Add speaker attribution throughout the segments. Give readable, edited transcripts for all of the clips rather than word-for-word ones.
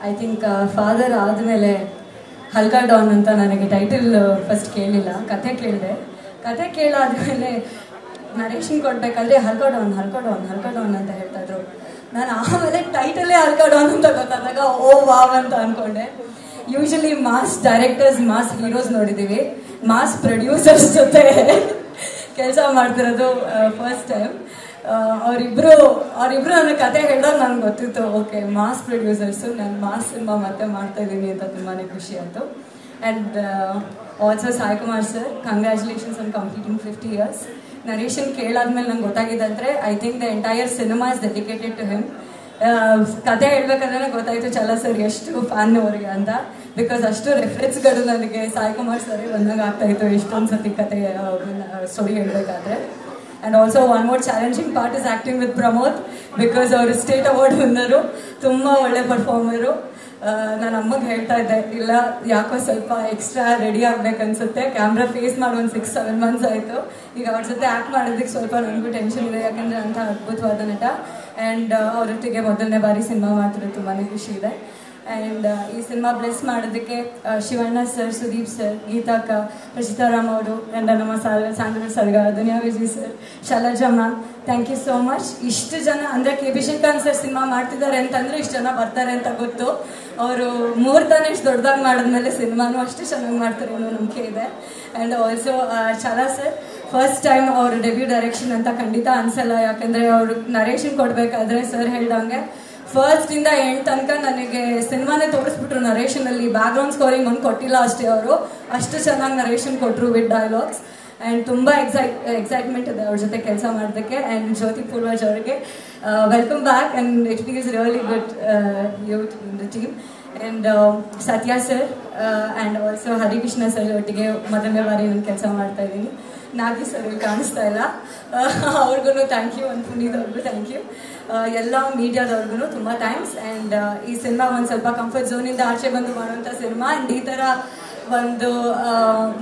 Speaker 1: I think father ಆದಮೇಲೆ ಹಲ್ಕಾ Don ಅಂತ ನನಗೆ ಟೈಟಲ್ ಫಸ್ಟ್ ಕೇಳಿಲ್ಲ, ಕಥೆ ಕೇಳಿದೆ. ಕಥೆ ಕೇಳಾದ್ಮೇಲೆ ನರೇಶನ್ ಕೊಡ್ಬೇಕಾದ್ರೆ ಹಲ್ಕಾ ಡಾನ್ ಅಂತ ಹೇಳ್ತಾ ಇದ್ರು. ನಾನು ಆಮೇಲೆ ಟೈಟಲೇ ಹಲ್ಕಾ ಡಾನ್ ಅಂತ ಗೊತ್ತಾದಾಗ ಓ ವಾವ್ ಅಂತ ಅನ್ಕೊಂಡೆ. Usually mass directors, mass heroes ನೋಡಿದ್ದೀವಿ, ಮಾಸ್ ಪ್ರೊಡ್ಯೂಸರ್ಸ್ ಜೊತೆ ಕೆಲಸ ಮಾಡ್ತಿರೋದು ಫಸ್ಟ್ ಟೈಮ್. ಅವರಿಬ್ರು ನನ್ನ ಕತೆ ಹೇಳಿದಾಗ ನನಗೆ ಗೊತ್ತಿತ್ತು, ಓಕೆ ಮಾಸ್ ಪ್ರೊಡ್ಯೂಸರ್ಸು, ನಾನು ಮಾಸ್ ಸಿನಿಮಾ ಮತ್ತೆ ಮಾಡ್ತಾ ಇದ್ದೀನಿ ಅಂತ ತುಂಬಾ ಖುಷಿ ಆಯಿತು. And also Sai Kumar sir, congratulations on completing 50 years. Narration ಕೇಳಾದ್ಮೇಲೆ ನಂಗೆ ಗೊತ್ತಾಗಿದೆ, I think the entire cinema is dedicated to him. ಕತೆ ಹೇಳ್ಬೇಕಾದ್ರೆ ಗೊತ್ತಾಯ್ತು ಚಲ ಸರ್ ಎಷ್ಟು ಫ್ಯಾನ್ ಅವರಿಗೆ ಅಂತ. ಬಿಕಾಸ್ ಅಷ್ಟು ರೆಫರೆನ್ಸ್ಗಳು ನನಗೆ ಸಾಯಿ ಕುಮಾರ್ ಸರ್ ಬಂದಾಗ ಆಗ್ತಾ ಇತ್ತು ಎಷ್ಟೊಂದು ಸತಿ ಕತೆ ಸ್ಟೋರಿ ಹೇಳಬೇಕಾದ್ರೆ. And also one more challenging part is acting with Pramod, because ಅವರು ಸ್ಟೇಟ್ ಅವಾರ್ಡ್ ವಿನ್ನರು, ತುಂಬ ಒಳ್ಳೆ ಪರ್ಫಾರ್ಮರು. ನಾನು ಅಮ್ಮಗೆ ಹೇಳ್ತಾ ಇದ್ದೆ, ಇಲ್ಲ ಯಾಕೋ ಸ್ವಲ್ಪ ಎಕ್ಸ್ಟ್ರಾ ರೆಡಿ ಆಗ್ಬೇಕನ್ಸುತ್ತೆ, ಕ್ಯಾಮ್ರಾ ಫೇಸ್ ಮಾಡಿ ಒಂದು 6-7 months ಆಯಿತು. ಈಗ ಅವ್ರ ಜೊತೆ ಆ್ಯಕ್ಟ್ ಮಾಡೋದಕ್ಕೆ ಸ್ವಲ್ಪ ನನಗೂ ಟೆನ್ಷನ್ ಇದೆ, ಯಾಕಂದರೆ ಅಂಥ ಅದ್ಭುತವಾದ ನಟ. ಆ್ಯಂಡ್ ಅವರೊಟ್ಟಿಗೆ ಮೊದಲನೇ ಬಾರಿ ಸಿನಿಮಾ ಮಾಡ್ತಿರೋದು ತುಂಬಾ ಖುಷಿ ಇದೆ. ಆ್ಯಂಡ್ ಈ ಸಿನಿಮಾ ಬ್ಲೆಸ್ ಮಾಡೋದಕ್ಕೆ ಶಿವಣ್ಣ ಸರ್, ಸುದೀಪ್ ಸರ್, ಗೀತಾಕ್ಕ, ರಚಿತಾರಾಮ್ ಅವರು, ಆ್ಯಂಡ್ ನಮ್ಮ ಸ್ಯಾಂಡಲ್ವುಡ್ ಸರ್ಗ, Duniya Vijay sir, Shailaja ma'am, thank you so much. ಇಷ್ಟು ಜನ ಅಂದರೆ ಕೆ.ಬಿ. ಶ್ರೀಕಾಂತ್ ಸರ್ ಸಿನಿಮಾ ಮಾಡ್ತಿದ್ದಾರೆ ಅಂತಂದರೆ ಇಷ್ಟು ಜನ ಬರ್ತಾರೆ ಅಂತ ಗೊತ್ತು. ಅವರು ಮುಹೂರ್ತನೇ ಇಷ್ಟು ದೊಡ್ಡದಾಗಿ ಮಾಡಿದ್ಮೇಲೆ ಸಿನಿಮಾನು ಅಷ್ಟು ಚೆನ್ನಾಗಿ ಮಾಡ್ತಾರೆ ಅನ್ನೋ ನಂಬಿಕೆ ಇದೆ. And also Chala sir, first time ಅವ್ರ ಡೆಬ್ಯೂ ಡೈರೆಕ್ಷನ್ ಅಂತ ಖಂಡಿತ ಅನ್ಸಲ್ಲ, ಯಾಕಂದರೆ ಅವರು ನರೇಶನ್ ಕೊಡಬೇಕಾದ್ರೆ ಸರ್ ಹೇಳ್ದಂಗೆ ಫಸ್ಟ್ ಇಂದ ಎಂಡ್ ತನಕ ನನಗೆ ಸಿನಿಮಾನೇ ತೋರಿಸ್ಬಿಟ್ರು. ನರೇಶನಲ್ಲಿ ಬ್ಯಾಕ್ಗ್ರೌಂಡ್ ಸ್ಕೋರಿಂಗ್ ಒಂದು ಕೊಟ್ಟಿಲ್ಲ ಅಷ್ಟೇ, ಅವರು ಅಷ್ಟು ಚೆನ್ನಾಗಿ ನರೇಶನ್ ಕೊಟ್ಟರು ವಿತ್ ಡೈಲಾಗ್ಸ್. ಆ್ಯಂಡ್ ತುಂಬ ಎಕ್ಸೈಟ್ಮೆಂಟ್ ಇದೆ ಅವ್ರ ಜೊತೆ ಕೆಲಸ ಮಾಡೋದಕ್ಕೆ. ಆ್ಯಂಡ್ ಜ್ಯೋತಿ ಪೂರ್ವಜ್ ಅವರಿಗೆ welcome back, and it feels really good youth in the team. And Sathya sir and also Harikrishna sir ಒಟ್ಟಿಗೆ ಮೊದಲನೇ ಬಾರಿ ನಾನು ಕೆಲಸ ಮಾಡ್ತಾ ಇದ್ದೀನಿ. ನಾಗಿ ಸರ್ ಇಲ್ಲಿ ಕಾಣಿಸ್ತಾ ಇಲ್ಲ, ಅವ್ರಿಗೂ ಥ್ಯಾಂಕ್ ಯು. ಒಂದು ಪುನೀತ್ ಅವ್ರಿಗೂ ಥ್ಯಾಂಕ್ ಯು. ಎಲ್ಲ ಮೀಡಿಯಾದವ್ರಿಗೂ ತುಂಬ ಥ್ಯಾಂಕ್ಸ್. ಆ್ಯಂಡ್ ಈ ಸಿನಿಮಾ ಒಂದು ಸ್ವಲ್ಪ ಕಂಫರ್ಟ್ ಝೋನಿಂದ ಆಚೆ ಬಂದು ಮಾಡುವಂಥ ಸಿನಿಮಾ. ಆ್ಯಂಡ್ ಈ ಥರ ಒಂದು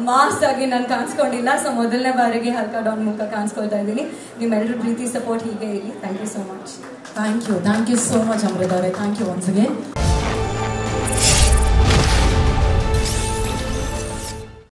Speaker 1: ಮಾಸ್ ಆಗಿ ನಾನು ಕಾಣಿಸ್ಕೊಂಡಿಲ್ಲ, ಸೊ ಮೊದಲನೇ ಬಾರಿಗೆ ಹಲ್ಕಾ ಡಾನ್ ಮುಖ ಕಾಣಿಸ್ಕೊಳ್ತಾ ಇದ್ದೀನಿ. ನಿಮ್ಮೆಲ್ಲರೂ ಪ್ರೀತಿ ಸಪೋರ್ಟ್ ಹೀಗೆ ಇರಲಿ. Thank you so much.
Speaker 2: Thank you so much Amrutha ಅವರೇ. Thank you once again.